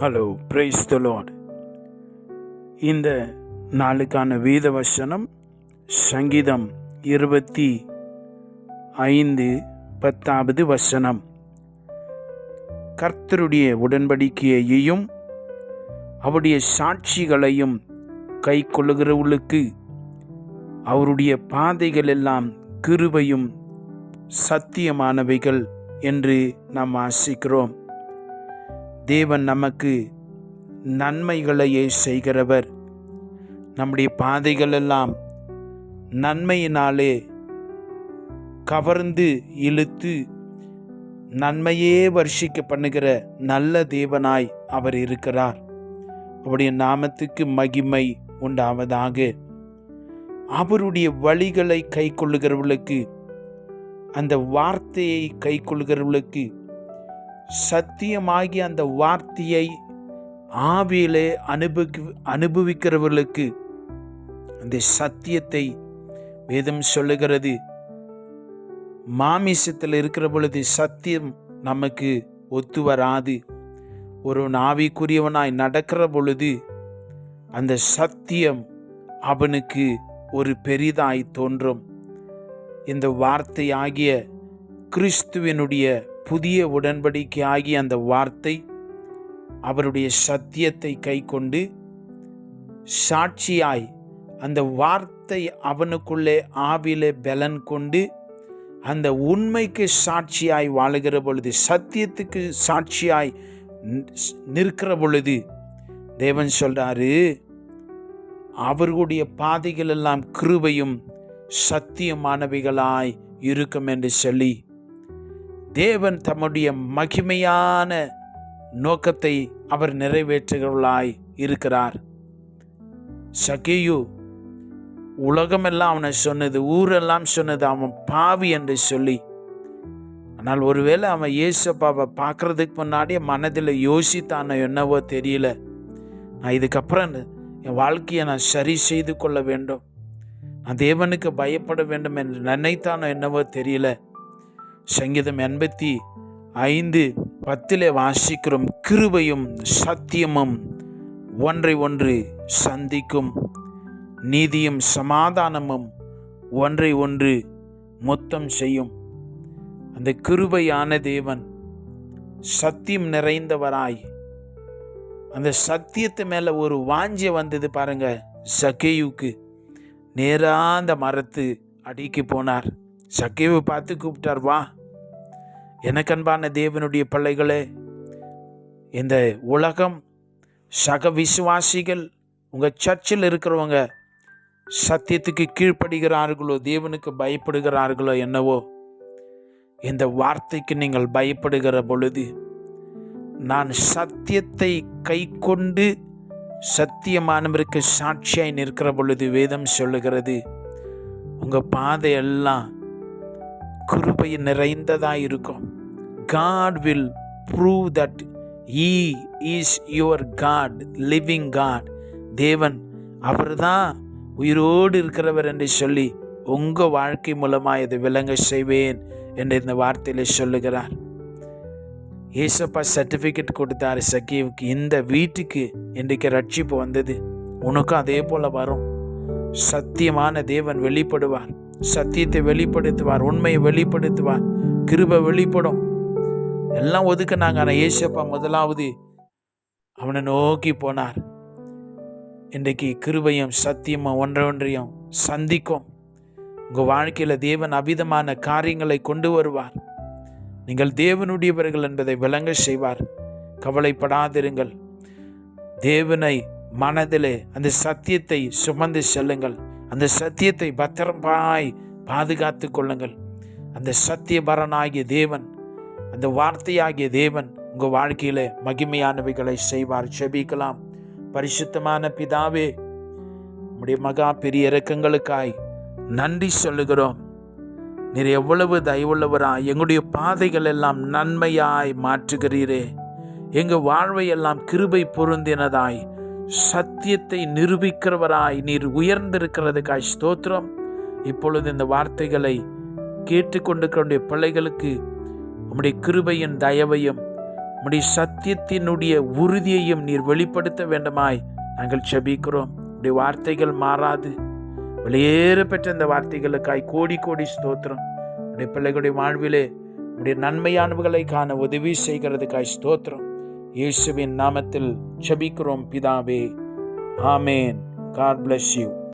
Hello, praise the Lord. இந்த நாளுக்கான வேத வசனம் சங்கீதம் 25:10 வசனம். கர்த்தருடைய உடன்படிக்கையையும் அவருடைய சாட்சிகளையும் கை கொள்ளுகிறவர்களுக்கு அவருடைய பாதைகள் எல்லாம் கிருபையும் சத்தியமானவைகள் என்று நாம் வாசிக்கிறோம். தேவன் நமக்கு நன்மைகளையே செய்கிறவர். நம்முடைய பாதைகள் எல்லாம் நன்மையினாலே கவர்ந்து இழுத்து நன்மையே வர்ஷிக்க பண்ணுகிற நல்ல தேவனாய் அவர் இருக்கிறார். அவருடைய நாமத்துக்கு மகிமை உண்டாவதாக. அவருடைய வழிகளை கை கொள்ளுகிறவர்களுக்கு, அந்த வார்த்தையை கை கொள்ளுகிறவர்களுக்கு, சத்தியமாகி அந்த வார்த்தையை ஆவியிலே அனுபவிக்கிறவர்களுக்கு அந்த சத்தியத்தை வேதம் சொல்லுகிறது. மாமிசத்தில் இருக்கிற பொழுது சத்தியம் நமக்கு ஒத்து வராது. ஒரு ஆவிக்குரியவனாய் நடக்கிற பொழுது அந்த சத்தியம் அவனுக்கு ஒரு பெரிதாய் தோன்றும். இந்த வார்த்தை ஆகிய கிறிஸ்துவினுடைய புதிய உடன்படிக்கை ஆகிய அந்த வார்த்தை அவருடைய சத்தியத்தை கை கொண்டு சாட்சியாய், அந்த வார்த்தை அவனுக்குள்ளே ஆவிலே பலன் கொண்டு அந்த உண்மைக்கு சாட்சியாய் வாழுகிற பொழுது, சத்தியத்துக்கு சாட்சியாய் நிற்கிற பொழுது தேவன் சொல்றாரு, அவர்களுடைய பாதைகள் எல்லாம் கிருபையும் சத்தியமானவைகளாய் இருக்கும் என்று சொல்லி தேவன் தம்முடைய மகிமையான நோக்கத்தை அவர் நிறைவேற்றுகிறவர்களாய் இருக்கிறார். சகேயு, உலகமெல்லாம் அவனை சொன்னது, ஊரெல்லாம் சொன்னது அவன் பாவி என்று சொல்லி. ஆனால் ஒருவேளை அவன் இயேசுப்பாவை பார்க்கறதுக்கு முன்னாடியே மனதில் யோசித்தானோ என்னவோ தெரியல. நான் இதுக்கப்புறம் என் வாழ்க்கையை நான் சரி செய்து கொள்ள வேண்டும், நான் தேவனுக்கு பயப்பட வேண்டும் என்று நினைத்தானோ என்னவோ தெரியல. சங்கீதம் 85:10 வாசிக்கிறோம், கிருபையும் சத்தியமும் ஒன்றை ஒன்று சந்திக்கும், நீதியும் சமாதானமும் ஒன்றை ஒன்று மொத்தம் செய்யும். அந்த கிருபையான தேவன் சத்தியம் நிறைந்தவராய், அந்த சத்தியத்து மேல ஒரு வாஞ்சை வந்தது பாருங்க. சகேயுக்கு நேரா அந்த மரத்து அடிக்கு போனார். சகேவை பார்த்து கூப்பிட்டார், வா எனக்கு அன்பான தேவனுடைய பிள்ளைகளே, இந்த உலகம், சக விசுவாசிகள், உங்க சர்ச்சில் இருக்கிறவங்க சத்தியத்துக்கு கீழ்ப்படுகிறார்களோ, தேவனுக்கு பயப்படுகிறார்களோ என்னவோ, இந்த வார்த்தைக்கு நீங்கள் பயப்படுகிற பொழுது, நான் சத்தியத்தை கை கொண்டு சத்தியமானவருக்கு சாட்சியாய் நிற்கிற பொழுது வேதம் சொல்லுகிறது, உங்க பாதை எல்லாம் கிருபை நிறைந்ததாக இருக்கும். God will prove that He is your God, living God. தேவன் அவர்தான் உயிரோடு இருக்கிறவர் என்று சொல்லி உங்கள் வாழ்க்கை மூலமாக இதை விளங்க செய்வேன் என்று இந்த வார்த்தையில் சொல்லுகிறார். ஏசப்பா சர்டிஃபிகேட் கொடுத்தாரு சகேவுக்கு, இந்த வீட்டுக்கு இன்றைக்கு ரட்சிப்பு வந்தது, உனக்கும் அதே போல் வரும். சத்தியமான தேவன் வெளிப்படுவார், சத்தியத்தை வெளிப்படுத்துவார், உண்மையை வெளிப்படுத்துவார், கிருபை வெளிப்படும். எல்லாம் ஒதுக்குனாங்க. ஆனால் ஏசப்பா முதலாவது அவனை நோக்கி போனார். இன்றைக்கு கிருபையும் சத்தியமும் ஒன்றையும் சந்திக்கும். உங்கள் வாழ்க்கையில் தேவன் அபிதமான காரியங்களை கொண்டு வருவார். நீங்கள் தேவனுடையவர்கள் என்பதை விளங்க செய்வார். கவலைப்படாதிருங்கள். தேவனை மனதிலே அந்த சத்தியத்தை சுமந்து செல்லுங்கள். அந்த சத்தியத்தை பத்திரமாய் பாதுகாத்து கொள்ளுங்கள். அந்த சத்தியபரனாகிய தேவன், அந்த வார்த்தையாகிய தேவன் உங்கள் வாழ்க்கையில மகிமையானவைகளை செய்வார். ஜெபிக்கலாம். பரிசுத்தமான பிதாவே, உம்முடைய மகா பெரிய இரக்கங்களுக்காய் நன்றி சொல்லுகிறோம். நீர் எவ்வளவு தயவுள்ளவராய் எங்களுடைய பாதைகள் எல்லாம் நன்மையாய் மாற்றுகிறீரே. எங்கள் வாழ்வை எல்லாம் கிருபை பொருந்தினதாய், சத்தியத்தை நிரூபிக்கிறவராய் நீர் உயர்ந்திருக்கிறதுக்காய் ஸ்தோத்திரம். இப்பொழுது இந்த வார்த்தைகளை கேட்டுக்கொண்டிருக்கிற பிள்ளைகளுக்கு உம்முடைய கிருபையின் தயவையும் உம்முடைய சத்தியத்தினுடைய உறுதியையும் நீர் வெளிப்படுத்த வேண்டுமாய் நாங்கள் செபிக்கிறோம். உடைய வார்த்தைகள் மாறாது. வெளியேற பெற்ற இந்த வார்த்தைகளுக்காய் கோடி கோடி ஸ்தோத்திரம். உடைய பிள்ளைகளுடைய வாழ்விலே உடைய நன்மையானவர்களை காண உதவி செய்கிறதுக்காய் ஸ்தோத்திரம். இயேசுவின் நாமத்தில் செபிக்கிறோம் பிதாவே. ஆமேன். God bless you.